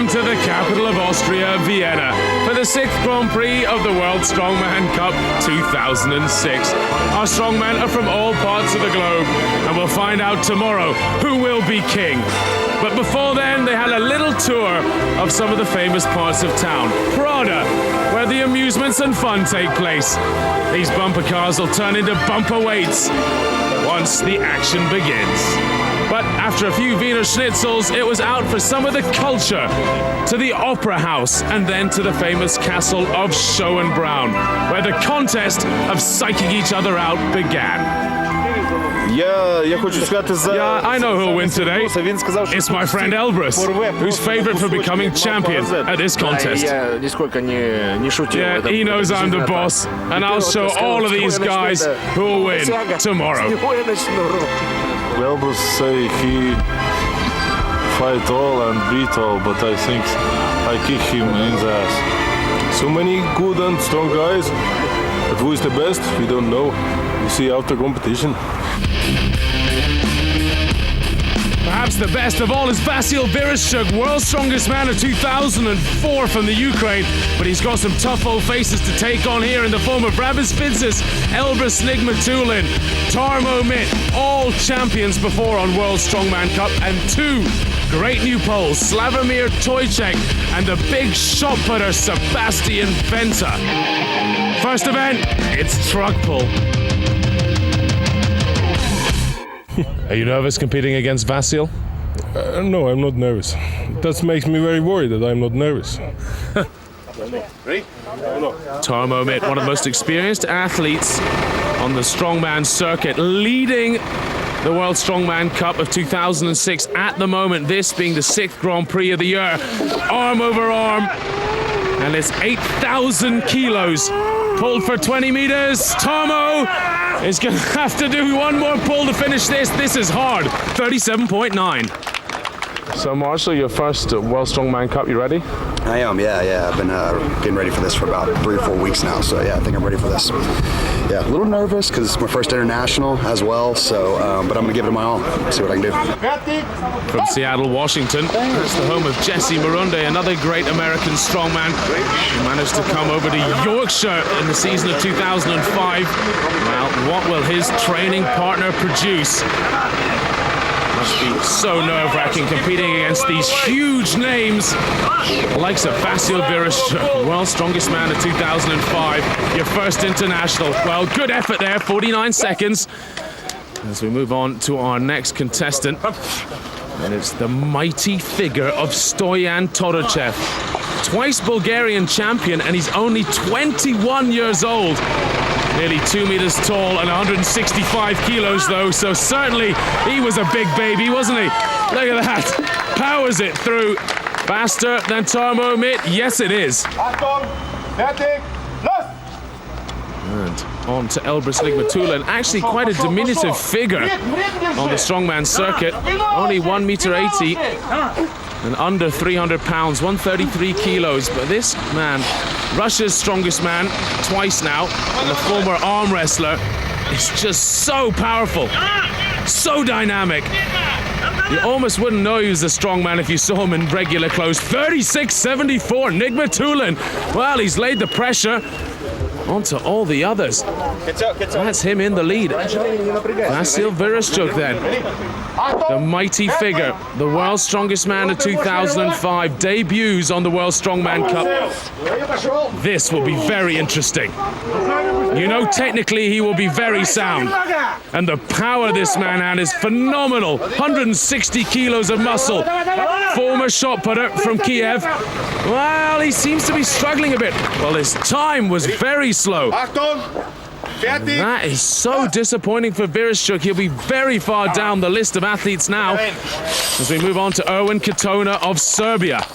Welcome to the capital of Austria, Vienna, for the 6th Grand Prix of the World Strongman Cup 2006. Our strongmen are from all parts of the globe, and we'll find out tomorrow who will be king. But before then, they had a little tour of some of the famous parts of town. Prada, where the amusements and fun take place. These bumper cars will turn into bumper weights once the action begins. But after a few Wiener Schnitzels, it was out for some of the culture, to the Opera House, and then to the famous castle of Schönbrunn, where the contest of psyching each other out began. Yeah, I know who'll win today. It's my friend Elbrus, who's favorite for becoming champion at this contest. Yeah, he knows I'm the boss, and I'll show all of these guys who'll win tomorrow. Elbrus say he fight all and beat all, but I think I kick him in the ass. So many good and strong guys, but who is the best? We don't know. We see after competition. Perhaps the best of all is Vasil Vereshchuk, world's strongest man of 2004 from the Ukraine, but he's got some tough old faces to take on here in the form of Rabis Fidzis, Elbrus Toulon, Tarmo Mitt, all champions before on World Strongman Cup, and two great new Poles, Slavomir Tojcek and the big shot putter Sebastian Venta. First event, it's truck pull. Are you nervous competing against Vasil? No, I'm not nervous. That makes me very worried that I'm not nervous. Ready? Tarmo Mitt, one of the most experienced athletes on the strongman circuit, leading the World Strongman Cup of 2006 at the moment, this being the 6th Grand Prix of the year. Arm over arm, and it's 8,000 kilos. Pulled for 20 meters. Tarmo is going to have to do one more pull to finish this. This is hard. 37.9. So, Marshall, your first World Strongman Cup, you ready? I am, yeah. I've been getting ready for this for about 3 or 4 weeks now, so yeah, I think I'm ready for this. Yeah, a little nervous because it's my first international as well, so but I'm going to give it my all, see what I can do. From Seattle, Washington, that's the home of Jesse Burundi, another great American strongman who managed to come over to Yorkshire in the season of 2005. Well, what will his training partner produce? Must be so nerve-wracking competing against these huge names like Vasil Vereshchuk, world's strongest man of 2005, your first international. Well, good effort there, 49 seconds. As we move on to our next contestant, and it's the mighty figure of Stoyan Torochev, twice Bulgarian champion, and he's only 21 years old. Nearly 2 meters tall and 165 kilos though, so certainly he was a big baby, wasn't he? Look at that, powers it through. Faster than Tarmo Mitt, yes it is. And on to Elbrus Toulon, actually quite a diminutive figure on the strongman circuit, only 1 meter 80 and under 300 pounds, 133 kilos, but this man, Russia's strongest man twice now, and the former arm wrestler, is just so powerful, so dynamic. You almost wouldn't know he was a strong man if you saw him in regular clothes. 36.74, Nigma Toulon. Well, he's laid the pressure onto all the others. That's him in the lead. Vasil Vereshchuk then, the mighty figure, the world's strongest man of 2005, debuts on the World Strongman Cup. This will be very interesting. You know, technically he will be very sound, and the power this man had is phenomenal. 160 kilos of muscle. Former shot putter from Kiev. Well, he seems to be struggling a bit. Well, his time was very slow. That is so disappointing for Vereshchuk. He'll be very far down the list of athletes now as we move on to Owen Katona of Serbia.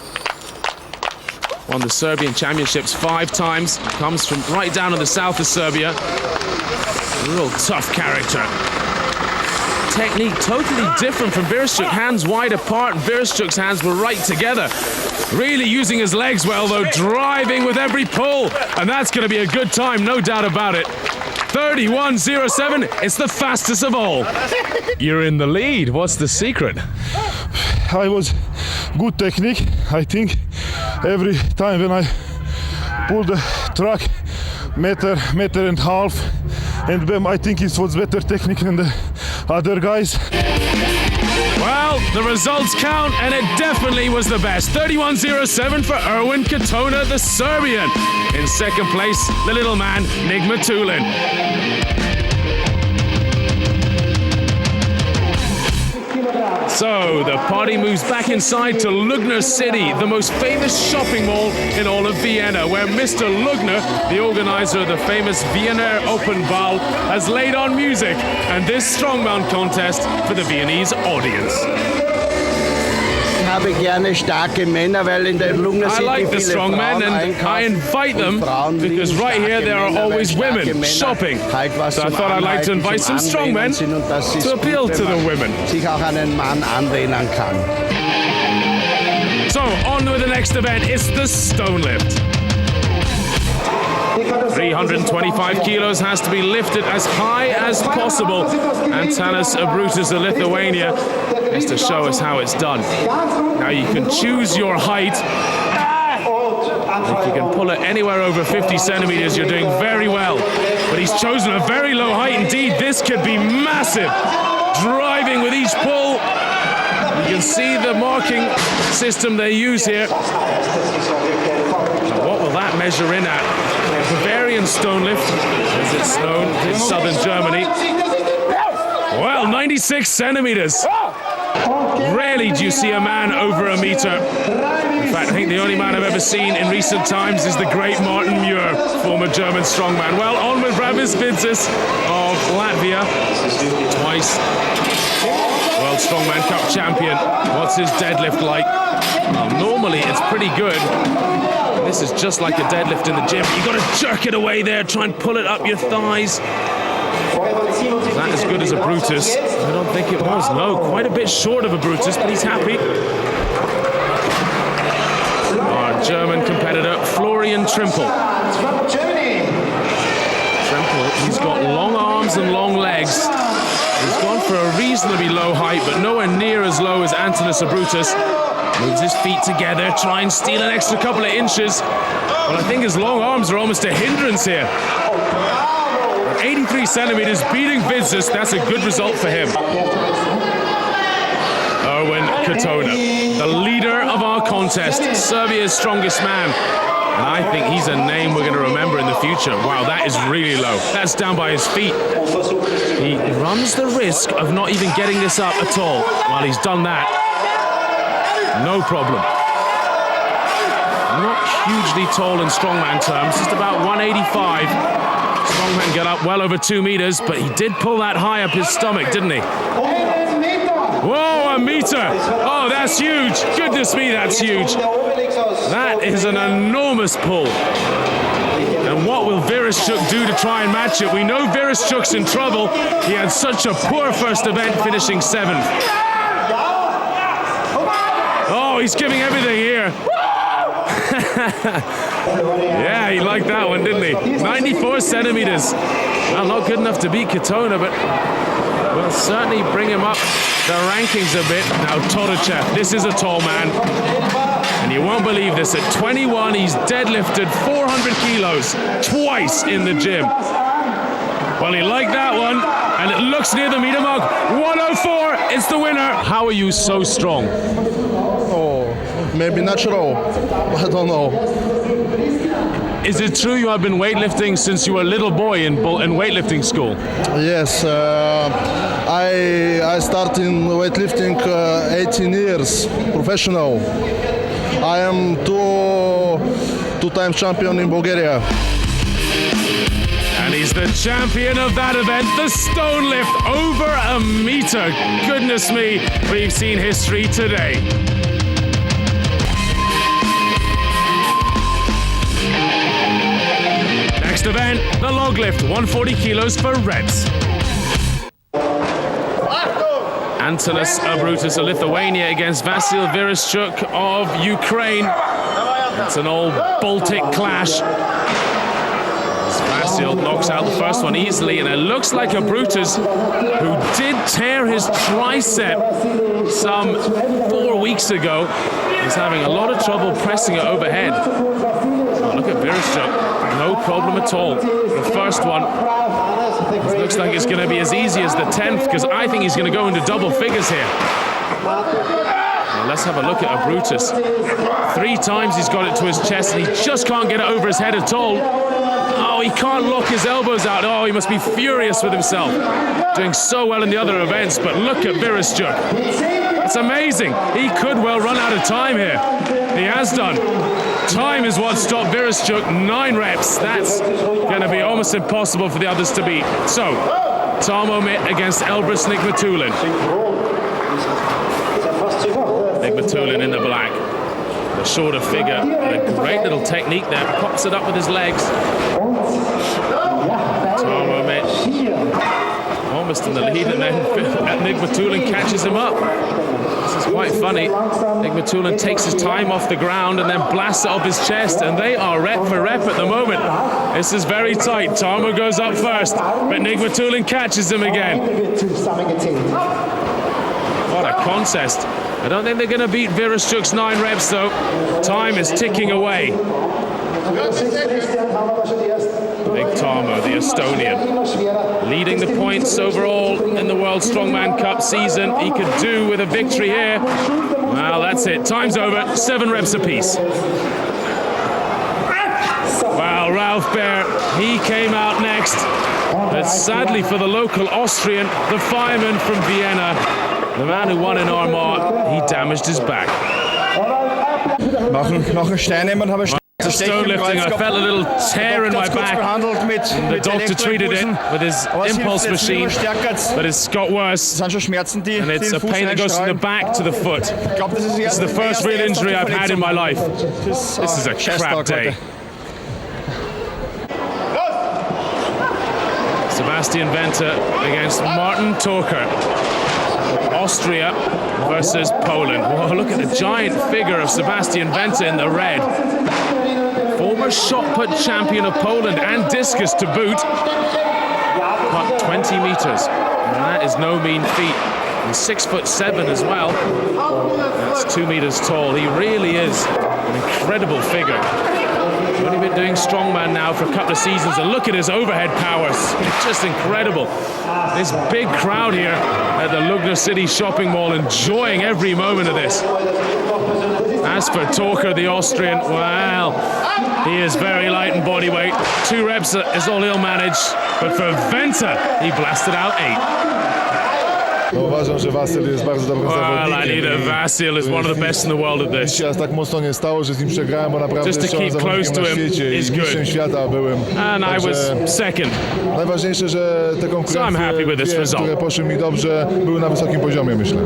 Won the Serbian championships 5 times. Comes from right down in the south of Serbia. A real tough character. Technique totally different from Vereshchuk. Hands wide apart. Vereshchuk's hands were right together. Really using his legs well, though, driving with every pull. And that's going to be a good time, no doubt about it. 31.07. It's the fastest of all. You're in the lead. What's the secret? I was good technique. I think every time when I pull the truck meter and half, and then I think it was better technique than the other guys. Well, the results count, and it definitely was the best. 31.07 for Owen Katona, the Serbian. In second place, the little man, Toulon. So the party moves back inside to Lugner City, the most famous shopping mall in all of Vienna, where Mr. Lugner, the organizer of the famous Wiener Open Ball, has laid on music and this strongman contest for the Viennese audience. I like the strongmen, and I invite them because right here there are always women shopping. So I thought I'd like to invite some strongmen to appeal to the women. So on with the next event, it's the stone lift. 325 kilos has to be lifted as high as possible. Antanas Elbrus of Lithuania is to show us how it's done. Now you can choose your height. If you can pull it anywhere over 50 centimeters, you're doing very well. But he's chosen a very low height indeed. This could be massive. Driving with each pull. You can see the marking system they use here. Now, what will that measure in at? Bavarian stone lift, as it's known in southern Germany. Well, 96 centimeters. Rarely do you see a man over a meter. In fact, I think the only man I've ever seen in recent times is the great Martin Muir, former German strongman. Well, on with Bravis Vidzis of Latvia, twice World Strongman Cup champion. What's his deadlift like? Well, normally it's pretty good. This is just like a deadlift in the gym. You've got to jerk it away there, try and pull it up your thighs. Is that as good as a Brutus? I don't think it was. No, quite a bit short of a Brutus, but he's happy. Our German competitor, Florian Trimpel. Trimpel, he's got long arms and long legs. He's gone for a reasonably low height, but nowhere near as low as Antanas Elbrus. Moves his feet together, try and steal an extra couple of inches. Well, I think his long arms are almost a hindrance here. 83 centimeters, beating Vidzis, that's a good result for him. Owen Katona, the leader of our contest, Serbia's strongest man. And I think he's a name we're going to remember in the future. Wow, that is really low. That's down by his feet. He runs the risk of not even getting this up at all. Well, he's done that. No problem. Not hugely tall in strongman terms, just about 185. Strongman got up well over 2 meters, but he did pull that high up his stomach, didn't he? Whoa, a meter! Oh, that's huge! Goodness me, that's huge! That is an enormous pull. And what will Vereshchuk do to try and match it? We know Vereshchuk's in trouble. He had such a poor first event, finishing 7th. Oh, he's giving everything here. Yeah, he liked that one, didn't he? 94 centimeters. Well, not good enough to beat Katona, but will certainly bring him up the rankings a bit. Now, Todachev, this is a tall man. And you won't believe this, at 21, he's deadlifted 400 kilos twice in the gym. Well, he liked that one, and it looks near the meter mark. 104, it's the winner. How are you so strong? Oh, maybe natural. I don't know. Is it true you have been weightlifting since you were a little boy in weightlifting school? Yes, I started in weightlifting 18 years, professional. I am two-time champion in Bulgaria. And he's the champion of that event, the stone lift, over a meter. Goodness me, we've seen history today. Next event, the log lift, 140 kilos for Reds. Antanas Elbrus of Lithuania against Vasil Vereshchuk of Ukraine. It's an old Baltic clash. Vasil Still knocks out the first one easily, and it looks like a Brutus who did tear his tricep some 4 weeks ago. He's having a lot of trouble pressing it overhead. Oh, look at Vereshchuk, no problem at all. The first one looks like it's going to be as easy as the 10th, because I think he's going to go into double figures here. Now let's have a look at a Brutus. 3 times he's got it to his chest, and he just can't get it over his head at all. Oh, he can't lock his elbows out. Oh, he must be furious with himself. Doing so well in the other events, but look at Vereshchuk. It's amazing. He could well run out of time here. He has done. Time is what stopped Vereshchuk. 9 reps. That's going to be almost impossible for the others to beat. So, Tarmo Mitt against Elbrus Nigmatulin. Nigmatulin in the black. The shorter figure, and a great little technique there. Pops it up with his legs. Tarmo Mitt almost in the lead, and then Nigmatulin catches him up. This is quite funny. Nigmatulin takes his time off the ground and then blasts it off his chest, and they are rep for rep at the moment. This is very tight. Tarmo goes up first, but Nigmatulin catches him again. What a contest. I don't think they're going to beat Vereshchuk's 9 reps, though. Time is ticking away. Big Tarmo, the Estonian, leading the points overall in the World Strongman Cup season. He could do with a victory here. Well, that's it. Time's over. 7 reps apiece. Well, Ralph Baer, he came out next. But sadly for the local Austrian, the fireman from Vienna, the man who won in Armagh, he damaged his back. Nach een Stein nehmen habe ich Stone lifting, I felt a little tear in my back. The doctor treated it with his impulse machine, but it's got worse. And it's a pain that goes from the back to the foot. This is the first real injury I've had in my life. This is a crap day. Sebastian Venter against Martin Torker. Austria versus Poland. Whoa, look at the giant figure of Sebastian Venter in the red. Former shot put champion of Poland and discus to boot. But 20 meters, and that is no mean feat. And 6'7" as well. That's 2 meters tall. He really is an incredible figure. He's only been doing strongman now for a couple of seasons, and look at his overhead powers. It's just incredible. This big crowd here at the Lugner City shopping mall enjoying every moment of this. As for Torker, the Austrian, well, he is very light in body weight. 2 reps is all he'll manage, but for Venter, he blasted out 8. Uważam, że Wasyl jest bardzo dobrym Well, I zawodnikiem. need Vasil is one of the best in the world at this. Dzisiaj aż tak mocno nie stało, że z nim przegrałem, bo naprawdę Just to jest keep close to na him świecie is i mistrzem good. świata byłem. And I was second. Najważniejsze, że te So I'm happy with this konkurencje, result. które poszły mi dobrze, były na wysokim poziomie, myślę.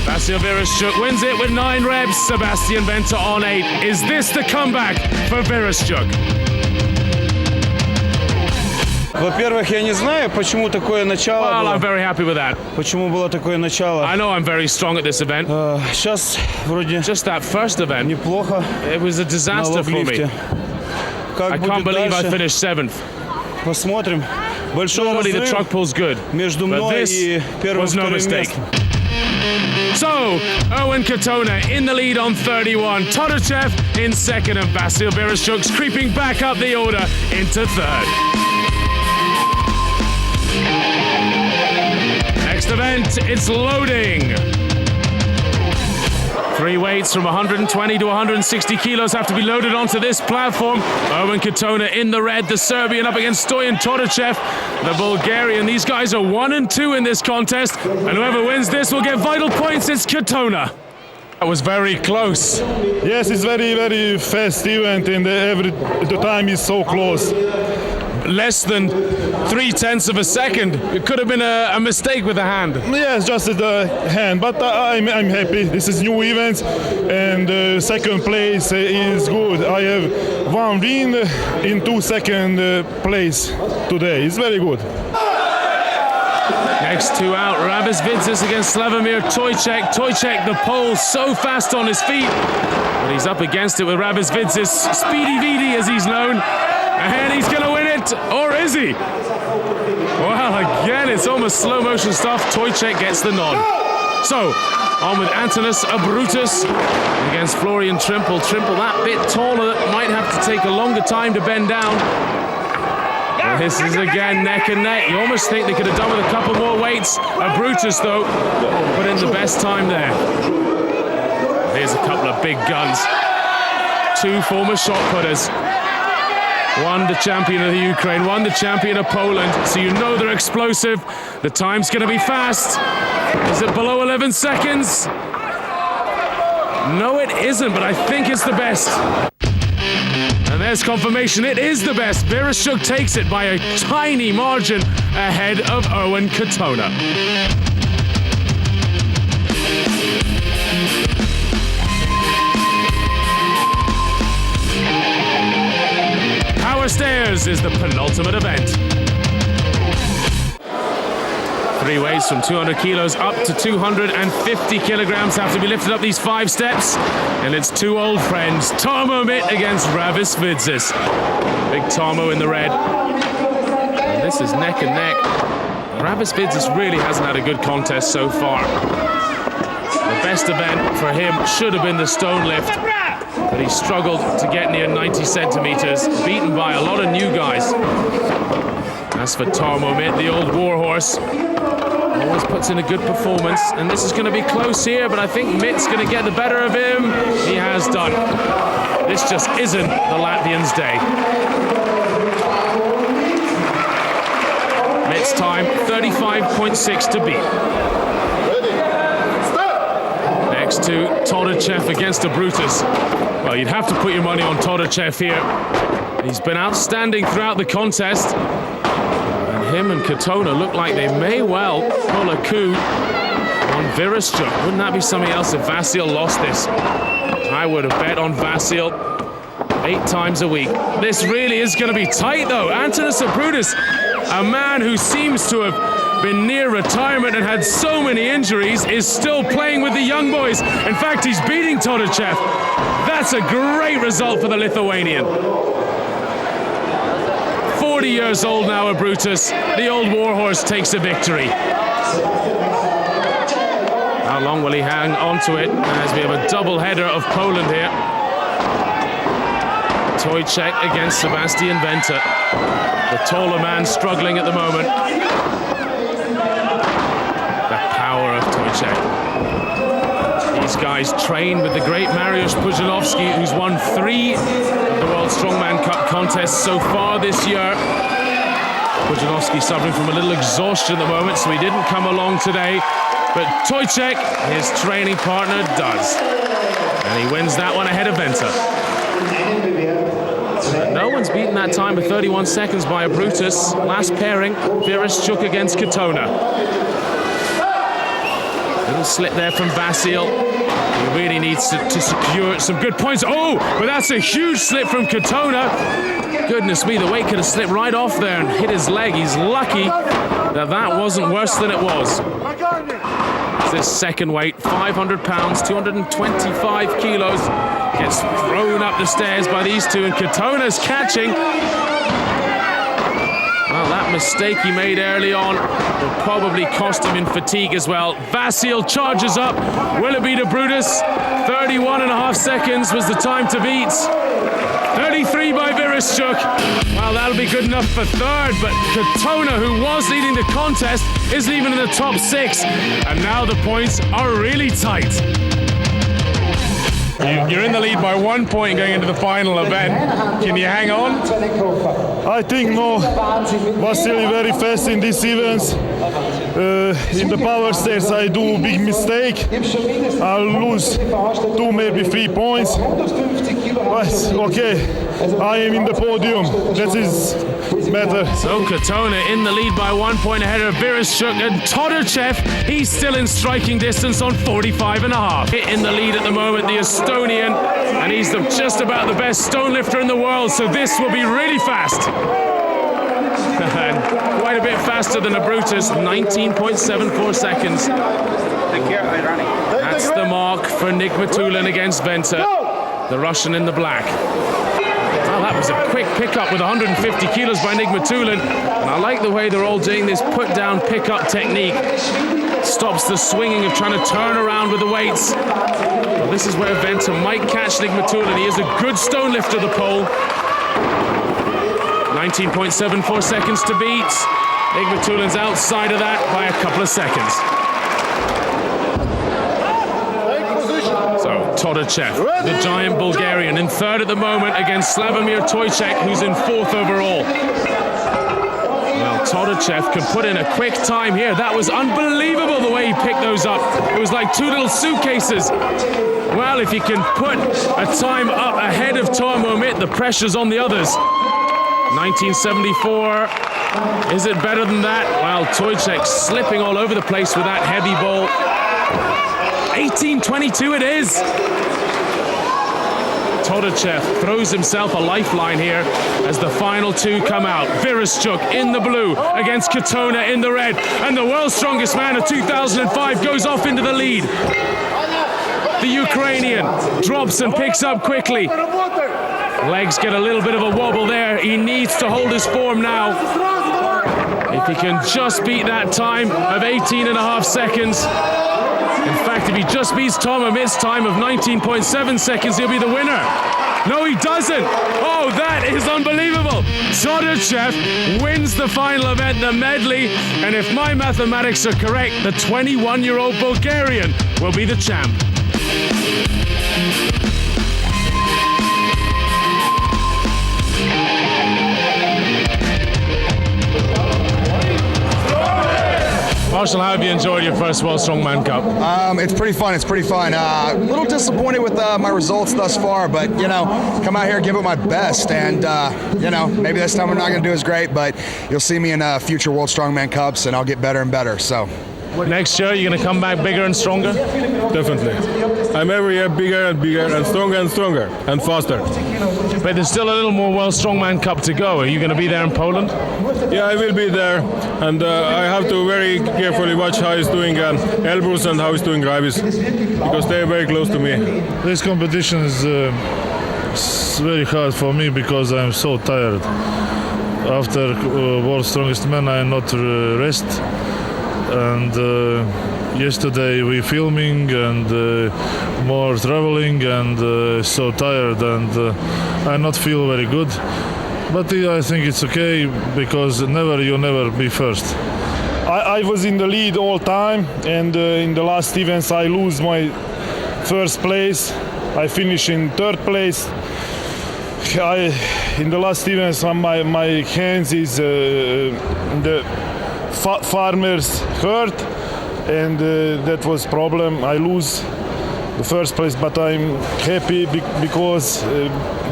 Vasil Vereshchuk wins it with 9 reps. Sebastian Venter on 8. Is this the comeback for Vereshchuk? Во-первых, я не знаю, почему такое начало Well, I'm было. very happy with that. Почему было такое начало? I know I'm very strong at this event. Сейчас вроде Just that first event, неплохо it was a на disaster for me. логлифте. I Как can't будет believe I дальше? finished 7th. Посмотрим. Большой Normally the разрыв truck pulls good, между but мной this и первым was no вторым mistake. местом. So, Owen Katona in the lead on 31, Todochev in second, and Vasil Vereshchuk's creeping back up the order into 3rd. Next event, it's loading. 3 weights from 120 to 160 kilos have to be loaded onto this platform. Owen Katona in the red, the Serbian up against Stoyan Todochev, the Bulgarian. These guys are 1 and 2 in this contest, and whoever wins this will get vital points. It's Katona. That was very close. Yes, it's very, very fast event, and the time is so close. Less than 0.3 of a second. It could have been a mistake with the hand. Yes, just the hand, but I'm happy. This is new event, and second place is good. I have 1 win in 2 second place today. It's very good. Next 2 out, Rabis Vidzis against Slavomir Tojcek. Tojcek, the Pole, so fast on his feet, but he's up against it with Rabis Vidzis, Speedy Vidi as he's known. And he's going to win it, or is he? Well, again, it's almost slow motion stuff. Tojcek gets the nod. So, on with Antonis Brutus against Florian Trimple. Trimple that bit taller, might have to take a longer time to bend down. Well, this is again neck and neck. You almost think they could have done with a couple more weights. Brutus, though, put in the best time there. Here's a couple of big guns. Two former shot putters. One the champion of the Ukraine, one the champion of Poland. So you know they're explosive. The time's going to be fast. Is it below 11 seconds? No, it isn't, but I think it's the best. And there's confirmation, it is the best. Vereshchuk takes it by a tiny margin ahead of Owen Katona. Power Stairs is the penultimate event. Three weights from 200 kilos up to 250 kilograms have to be lifted up these 5 steps. And it's two old friends, Tarmo Mitt against Ravis Vidzis. Big Tarmo in the red. And this is neck and neck. Ravis Vidzis really hasn't had a good contest so far. The best event for him should have been the stone lift, but he struggled to get near 90 centimeters, beaten by a lot of new guys. As for Tarmo Mitt, the old warhorse, always puts in a good performance, and this is going to be close here, but I think Mitt's going to get the better of him. He has done. This just isn't the Latvians' day. Mitt's time, 35.6 to beat. Next to Todachev against Brutus. Well, you'd have to put your money on Todachev here. He's been outstanding throughout the contest. And him and Katona look like they may well pull a coup on Vereshchuk. Wouldn't that be something else if Vasil lost this? I would have bet on Vasil 8 times a week. This really is going to be tight, though. Antonis Brutus, a man who seems to have been near retirement and had so many injuries, is still playing with the young boys. In fact, he's beating Todachev. That's a great result for the Lithuanian. 40 years old now, Brutus. The old warhorse takes a victory. How long will he hang on to it as we have a double header of Poland here? Tojcek against Sebastian Venter. The taller man struggling at the moment. The power of Tojcek. These guys train with the great Mariusz Pudzianowski, who's won 3 of the World Strongman Cup contests so far this year. Pudzianowski suffering from a little exhaustion at the moment, so he didn't come along today. But Tojcek, his training partner, does. And he wins that one ahead of Venter. No one's beaten that time of 31 seconds by Brutus. Last pairing, Vereshchuk against Katona. Little slip there from Vasil. He really needs to secure some good points. Oh, but that's a huge slip from Katona. Goodness me, the weight could have slipped right off there and hit his leg. He's lucky that wasn't worse than it was. This second weight, 500 pounds, 225 kilos, gets thrown up the stairs by these two, and Katona's catching. Well, that mistake he made early on will probably cost him in fatigue as well. Vasil charges up. Will it be to Brutus? 31.5 seconds was the time to beat. 33 by Vereshchuk. Well, that'll be good enough for third, but Katona, who was leading the contest, isn't even in the top 6. And now the points are really tight. You're in the lead by 1 point going into the final event. Can you hang on? I think no. Vasily very fast in these events. In the power stairs I do big mistake. I'll lose 2, maybe 3 points. But okay, I am in the podium. That is better. So Katona in the lead by 1 point ahead of Vereshchuk, and Todachev, he's still in striking distance on 45.5. In the lead at the moment, the Estonian, and he's just about the best stone lifter in the world, so this will be really fast. Quite a bit faster than a Brutus, 19.74 seconds. That's the mark for Nick Matulin against Venter, the Russian in the black. Well, that was a quick pickup with 150 kilos by Toulon. And I like the way they're all doing this put-down pickup technique. Stops the swinging of trying to turn around with the weights. Well, this is where Venter might catch Toulon. He is a good stone lifter, the pole. 19.74 seconds to beat. Toulon's outside of that by a couple of seconds. So Todachev, the giant Bulgarian, in third at the moment against Slavomir Tojcek, who's in fourth overall. Well, Todachev can put in a quick time here. That was unbelievable the way he picked those up. It was like two little suitcases. Well, if you can put a time up ahead of Tomo Mit, the pressure's on the others. 1974. Is it better than that? Well, Tojcek slipping all over the place with that heavy ball. 18.22 it is. Todachev throws himself a lifeline here as the final two come out. Viruschuk in the blue against Katona in the red. And the world's strongest man of 2005 goes off into the lead. The Ukrainian drops and picks up quickly. Legs get a little bit of a wobble there. He needs to hold his form now. If he can just beat that time of 18.5 seconds. In fact, if he just beats Tomo Mit's time of 19.7 seconds, he'll be the winner. No, he doesn't. Oh, that is unbelievable. Todachev wins the final event, the medley. And if my mathematics are correct, the 21-year-old Bulgarian will be the champ. Marshall, how have you enjoyed your first World Strongman Cup? It's pretty fun. It's pretty fun. A little disappointed with my results thus far, but you know, come out here, give it my best, and you know, maybe this time I'm not going to do as great, but you'll see me in future World Strongman Cups, and I'll get better and better. So. Next year, you're going to come back bigger and stronger? Definitely. I'm every year bigger and stronger and faster. But there's still a little more World Strongman Cup to go. Are you going to be there in Poland? Yeah, I will be there, and I have to very carefully watch how he's doing Elbrus and how he's doing Gravis, because they're very close to me. This competition is very hard for me because I'm so tired. After World's Strongest Man, I not rest. And yesterday we filming and more traveling and so tired, and I not feel very good. But I think it's okay because you never be first. I was in the lead all time, and in the last events I lose my first place. I finish in third place. In the last events my hands is the farmers hurt, and that was problem. I lose the first place, but I'm happy because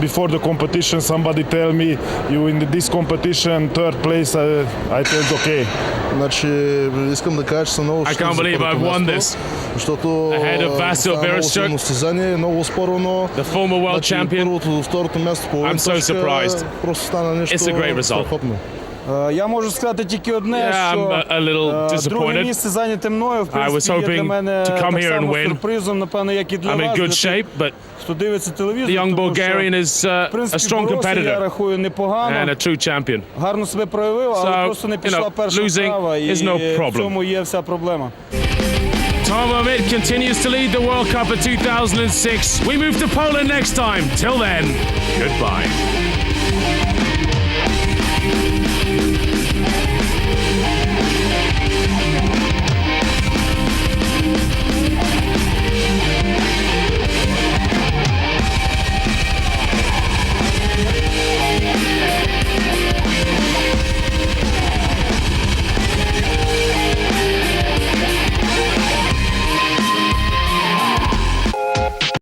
before the competition somebody tell me you in this competition third place. I told okay. I can't believe I've won this. Ahead of Vasil Viruschuk, the former world champion. I'm so surprised. It's a great result. Я можу сказати тільки одне, I'm a little що друге disappointed. місце зайняте мною, в I was принципі, є для hoping мене to come так here and само win. сюрпризом, напевно, як і для I'm in вас, good shape, but хто дивиться телевізор, the young тому що, Bulgarian is в a принципі, strong боровся, я competitor рахую, непогано, and a true champion. гарно себе проявив, але So, просто не you пішла know, перша losing справа, і is no в problem. цьому є вся проблема. Tomo Mit continues to lead the World Cup of 2006. We move to Poland next time. Till then, goodbye.